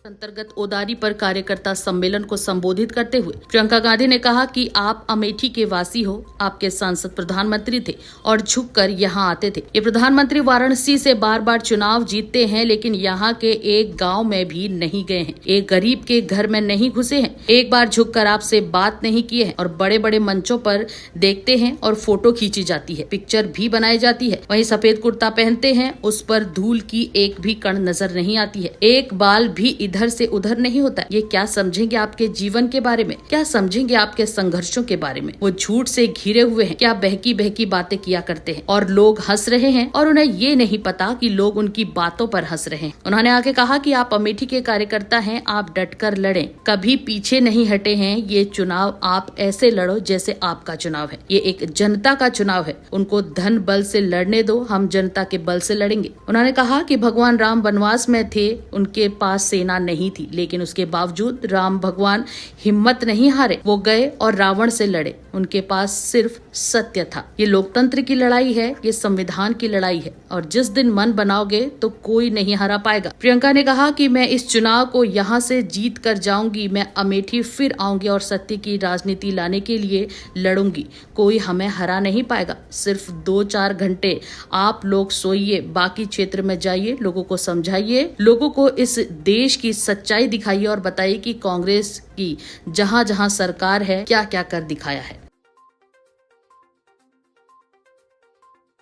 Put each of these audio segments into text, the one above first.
अंतर्गत ओदारी पर कार्यकर्ता सम्मेलन को संबोधित करते हुए प्रियंका गांधी ने कहा कि आप अमेठी के वासी हो, आपके सांसद प्रधानमंत्री थे और झुककर यहां आते थे। ये प्रधानमंत्री वाराणसी से बार बार चुनाव जीतते हैं, लेकिन यहां के एक गांव में भी नहीं गए हैं, एक गरीब के घर में नहीं घुसे हैं, एक बार झुककर आपसे बात नहीं किए हैं और बड़े बड़े मंचों पर देखते हैं और फोटो खींची जाती है, पिक्चर भी बनाई जाती है। वहीं सफेद कुर्ता पहनते हैं, उस पर धूल की एक भी कण नजर नहीं आती है, एक बाल भी इधर से उधर नहीं होता। ये क्या समझेंगे आपके जीवन के बारे में, क्या समझेंगे आपके संघर्षों के बारे में। वो झूठ से घिरे हुए हैं, क्या बहकी बहकी बातें किया करते हैं और लोग हंस रहे हैं और उन्हें ये नहीं पता कि लोग उनकी बातों पर हंस रहे हैं। उन्होंने आगे कहा कि आप अमेठी के कार्यकर्ता हैं, आप डटकर लड़ें, कभी पीछे नहीं हटे हैं। ये चुनाव आप ऐसे लड़ो जैसे आपका चुनाव है, ये एक जनता का चुनाव है। उनको धन बल से लड़ने दो, हम जनता के बल से लड़ेंगे। उन्होंने कहा कि भगवान राम वनवास में थे, उनके पास सेना नहीं थी, लेकिन उसके बावजूद राम भगवान हिम्मत नहीं हारे, वो गए और रावण से लड़े। उनके पास सिर्फ सत्य था। ये लोकतंत्र की लड़ाई है, ये संविधान की लड़ाई है और जिस दिन मन बनाओगे तो कोई नहीं हरा पाएगा। प्रियंका ने कहा कि मैं इस चुनाव को यहाँ से जीत कर जाऊंगी, मैं अमेठी फिर आऊंगी और सत्य की राजनीति लाने के लिए लड़ूंगी। कोई हमें हरा नहीं पाएगा। सिर्फ 2-4 घंटे आप लोग सोइए, बाकी क्षेत्र में जाइए, लोगों को समझाइए, लोगों को इस देश की सच्चाई दिखाइए और बताइए कि कांग्रेस की जहां जहां सरकार है क्या क्या कर दिखाया है।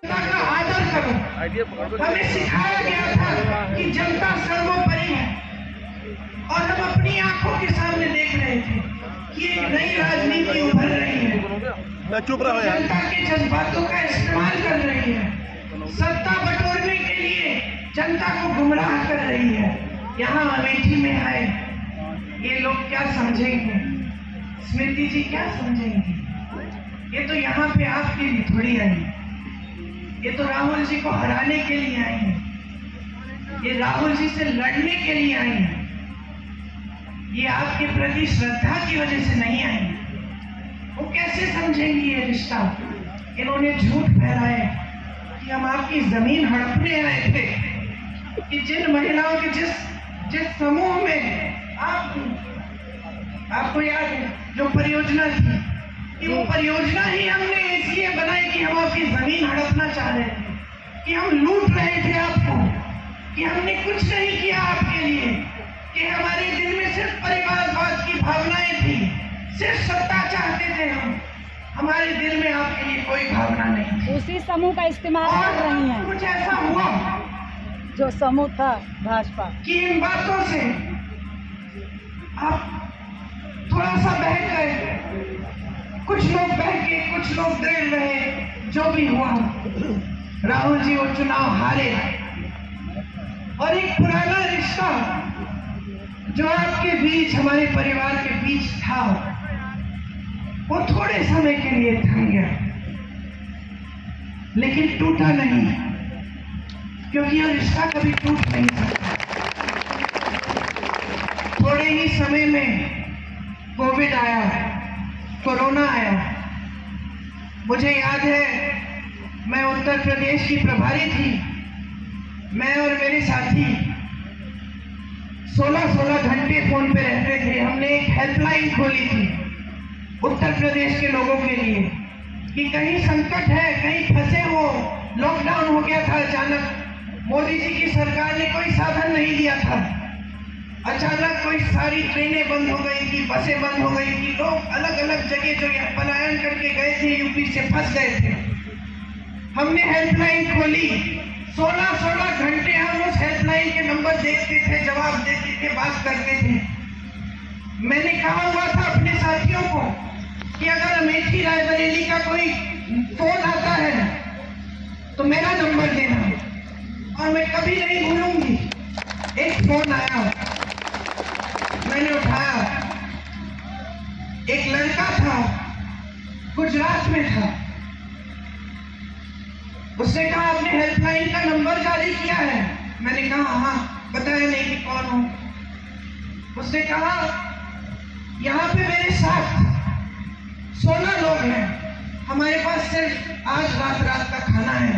आदर करो। हमें सिखाया गया था कि जनता सर्वोपरि है और हम अपनी आंखों के सामने देख रहे थे कि एक नई राजनीति उभर रही है। चुप रहो यार। जनता के जज्बातों का इस्तेमाल कर रही है, सत्ता बटोरने के लिए जनता को गुमराह कर रही है। यहाँ अमेठी में आए ये लोग क्या समझेंगे, स्मृति जी क्या समझेंगे? ये तो यहाँ पे आपके लिए थोड़ी आई, ये तो राहुल जी को हराने के लिए आई है, ये राहुल जी से लड़ने के लिए आई है, ये आपके प्रति श्रद्धा की वजह से नहीं आई है। वो कैसे समझेंगी ये रिश्ता? इन्होंने झूठ फैलाए कि हम आपकी जमीन हड़पने आए थे, कि जिन महिलाओं के जिस समूह में आपको याद है जो परियोजना थी, कि वो परियोजना ही हमने इसलिए बनाई कि हम आपकी जमीन हड़पना चाह रहे थे, कि हम लूट रहे थे आपको, कि हमने कुछ नहीं किया आपके लिए, कि हमारे दिल में सिर्फ परिवारवाद की भावनाएं थी, सिर्फ सत्ता चाहते थे हम, हमारे दिल में आपके लिए कोई भावना नहीं थी। उसी समूह का इस्तेमाल कर रही हैं। कुछ ऐसा हुआ जो समूह था भाजपा कि इन बातों से आप थोड़ा सा बहक गए, कुछ लोग बहके, कुछ लोग डर रहे। जो भी हुआ, राहुल जी वो चुनाव हारे और एक पुराना रिश्ता जो आपके बीच, हमारे परिवार के बीच था, वो थोड़े समय के लिए थम गया, लेकिन टूटा नहीं, क्योंकि यह रिश्ता कभी टूट नहीं सकता। थोड़े ही समय में कोविड आया, कोरोना आया। मुझे याद है, मैं उत्तर प्रदेश की प्रभारी थी, मैं और मेरे साथी 16-16 घंटे फोन पे रहते थे। हमने एक हेल्पलाइन खोली थी उत्तर प्रदेश के लोगों के लिए कि कहीं संकट है, कहीं फंसे हो, लॉकडाउन हो गया था अचानक, मोदी जी की सरकार ने कोई साधन नहीं दिया था, अचानक कोई सारी ट्रेनें बंद हो गई थी, बसें बंद हो गई थी, लोग अलग अलग जगह जो पलायन करके गए थे, यूपी से फंस गए थे। हमने हेल्पलाइन खोली, 16-16 घंटे हम उस हेल्पलाइन के नंबर देखते थे, जवाब देते थे, बात करते थे। मैंने कहा हुआ था अपने साथियों को कि अगर अमेठी रायबरेली का कोई फोन आता है तो मेरा नंबर देना, और मैं कभी नहीं भूलूंगी। एक फोन आया, मैंने उठाया, एक लड़का था, गुजरात में था, उसने कहा आपने हेल्पलाइन का नंबर जारी किया है? मैंने कहा हाँ, बताया नहीं कि कौन हो। उसने कहा यहाँ पे मेरे साथ 16 लोग हैं, हमारे पास सिर्फ आज रात का खाना है,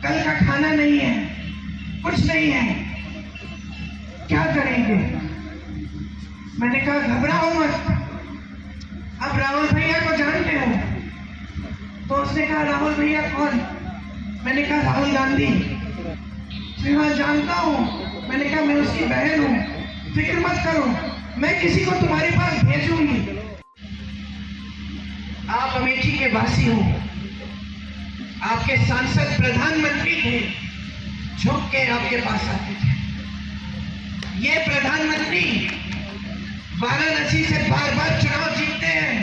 कल का खाना नहीं है, कुछ नहीं है, क्या करें? के। मैंने कहा घबराओ मत, अब राहुल भैया को जानते हो? तो उसने कहा राहुल भैया कौन? मैंने कहा राहुल गांधी। हाँ जानता हूँ। मैंने कहा मैं उसकी बहन हूँ, फिक्र मत करो, मैं किसी को तुम्हारे पास भेजूंगी। आप अमेठी के वासी हो, आपके सांसद प्रधानमंत्री थे, झुक के आपके पास आते थे। ये प्रधानमंत्री वाराणसी से बार बार चुनाव जीतते हैं,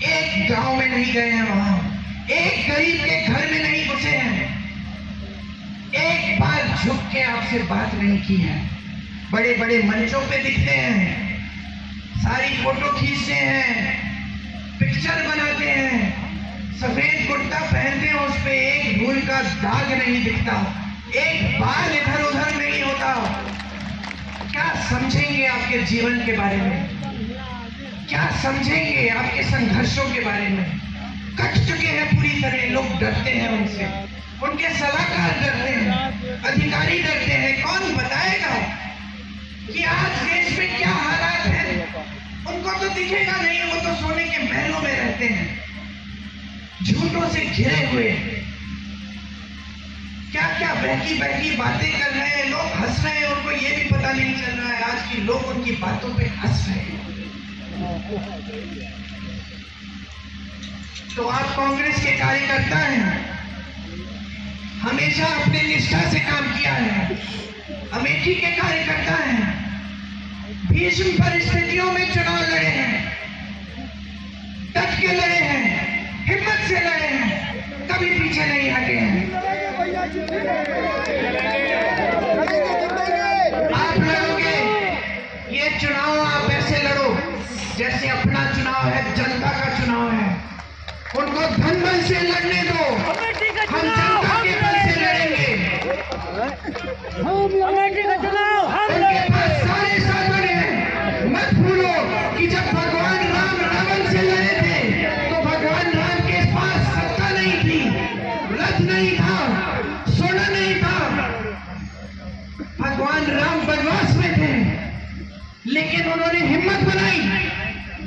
एक गांव में नहीं गए हैं, वहां एक गरीब के घर में नहीं घुसे हैं, एक बार झुक के आपसे बात नहीं की है। बड़े बड़े मंचों पे दिखते हैं, सारी फोटो खींचते हैं, पिक्चर बनाते हैं, सफेद कुर्ता पहनते हैं, उस पे एक धूल का दाग नहीं दिखता, एक बाल इधर उधर नहीं होता। क्या समझेंगे आपके जीवन के बारे में? क्या समझेंगे आपके संघर्षों के बारे में? कट चुके हैं पूरी तरह, लोग डरते हैं उनसे, उनके सलाहकार डरते हैं, अधिकारी डरते हैं। कौन बताएगा कि आज देश में क्या हालात है? उनको तो दिखेगा नहीं, वो तो सोने के महलों में रहते हैं, झूठों से घिरे हुए। क्या क्या बहकी बहकी बातें कर रहे हैं, लोग हंस रहे हैं, उनको ये भी पता नहीं चल रहा है आज की लोग उनकी बातों पे हंस रहे हैं। तो आप कांग्रेस के कार्यकर्ता हैं, हमेशा अपने निष्ठा से काम किया है, अमेठी के कार्यकर्ता हैं, भीषण परिस्थितियों में चुनाव लड़े हैं, डट के लड़े हैं, हिम्मत से लड़े हैं, कभी पीछे नहीं हटे हैं। आप लड़ोगे ये चुनाव, आप ऐसे लड़ो जैसे अपना चुनाव है, जनता का चुनाव है। उनको धन बल से लड़ने दो, हम जनता के बल से लड़ेंगे। उनके पास सारे साधन हैं। मत भूलो कि जब भगवान राम रावण से लड़े थे तो भगवान राम के पास सत्ता नहीं थी, रथ नहीं था, सोना नहीं था। भगवान राम वनवास में थे, लेकिन उन्होंने हिम्मत बनाई,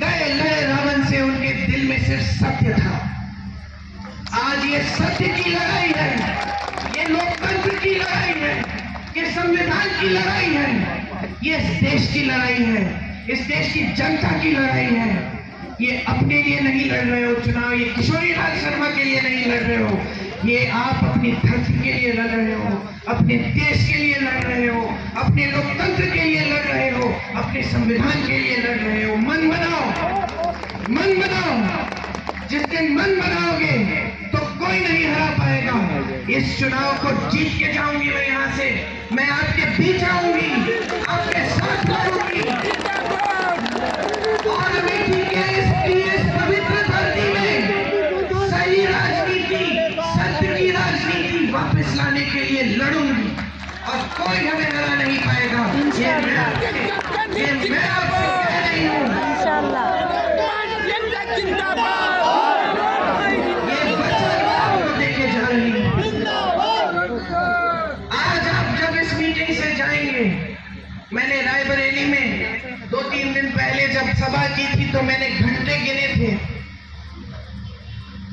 गए लड़े रावण से, उनके दिल में सिर्फ सत्य था। आज ये सत्य की लड़ाई है, ये लोकतंत्र की लड़ाई है, ये संविधान की लड़ाई है, ये इस देश की लड़ाई है, इस देश की जनता की लड़ाई है। ये अपने लिए नहीं लड़ रहे हो चुनाव, ये किशोरी लाल शर्मा के लिए नहीं लड़ रहे हो, ये आप अपनी धरती के लिए लड़ रहे हो, अपने देश के लिए लड़ रहे हो, अपने लोकतंत्र के लिए लड़ रहे हो, अपने संविधान के लिए लड़ रहे हो। मन बनाओ, मन बनाओ। जिस दिन मन बनाओगे तो कोई नहीं हरा पाएगा। इस चुनाव को जीत के जाऊंगी मैं, यहाँ से मैं आपके बीच आऊंगी, आपके साथ लड़ूंगी, और अमेठी के इस पवित्र धरती में सही राजनीति, सत्य की राजनीति वापस लाने के लिए लड़ूंगी, और कोई हमें हरा नहीं पाएगा। ये मैं आपसे कह रही हूँ। ये वचन आपको देके जा रही हूँ। आज आप जब इस मीटिंग से जाएंगे, मैंने रायबरेली में 2-3 दिन पहले जब सभा की थी तो मैंने घंटे गिने थे।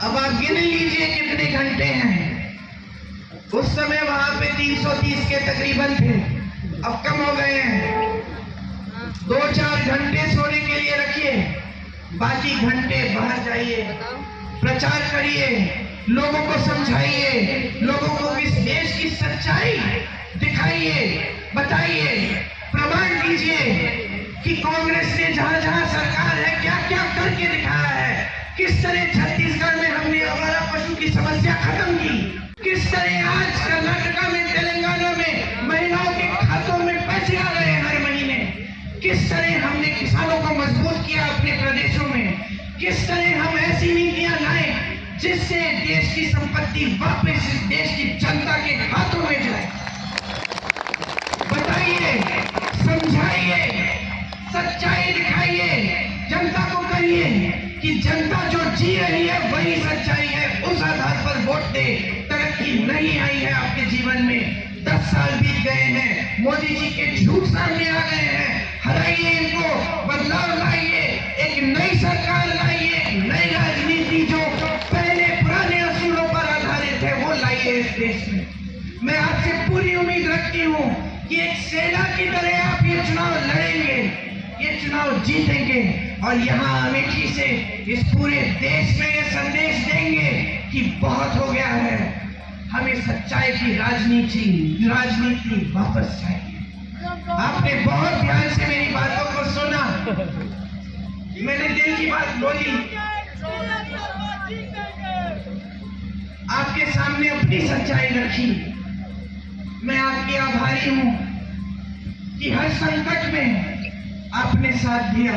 अब आप गिन लीजिए कितने घंटे हैं। उस समय वहां पे 330 के तकरीबन थे, अब कम हो गए हैं। 2-4 घंटे सोने के लिए रखिए, बाकी घंटे बाहर जाइए, प्रचार करिए, लोगों को समझाइए, लोगों को इस देश की सच्चाई दिखाइए, बताइए, प्रमाण दीजिए कि कांग्रेस ने जहां जहां सरकार है क्या क्या करके दिखाया है। किस तरह छत्तीसगढ़ में हमने आवारा पशु की समस्या खत्म की, किस तरह आज कर्नाटका में, तेलंगाना में महिलाओं के खातों में पैसे आ रहे हैं हर महीने, किस तरह हमने किसानों को मजबूत किया अपने प्रदेशों में, किस तरह हम ऐसी नीतियां लाए जिससे देश की संपत्ति वापस इस देश की जनता के हाथों में जाए। बताइए, समझाइए, सच्चाई दिखाइए, जनता को कहिए कि जनता जो जी रही है वही सच्चाई है, उस आधार पर वोट दे। तरक्की नहीं आई है आपके जीवन में, 10 साल बीत गए हैं, मोदी जी के झूठ सामने आ गए हैं। हराइए इनको, बदलाव लाइए, एक नई सरकार लाइए, एक नई राजनीति जो पहले पुराने असूलों पर आधारित है वो लाइए इस देश में। मैं आपसे पूरी उम्मीद रखती हूँ कि एक सेना की तरह आप ये चुनाव लड़ेंगे, ये चुनाव जीतेंगे और यहाँ अमेठी से इस पूरे देश में ये संदेश देंगे कि बहुत हो गया है, हमें सच्चाई की राजनीति वापस चाहिए। आपने बहुत ध्यान से मेरी बातों को सुना, मैंने दिल की बात बोली, आपके सामने अपनी सच्चाई रखी। मैं आपकी आभारी हूं कि हर संकट में आपने साथ दिया।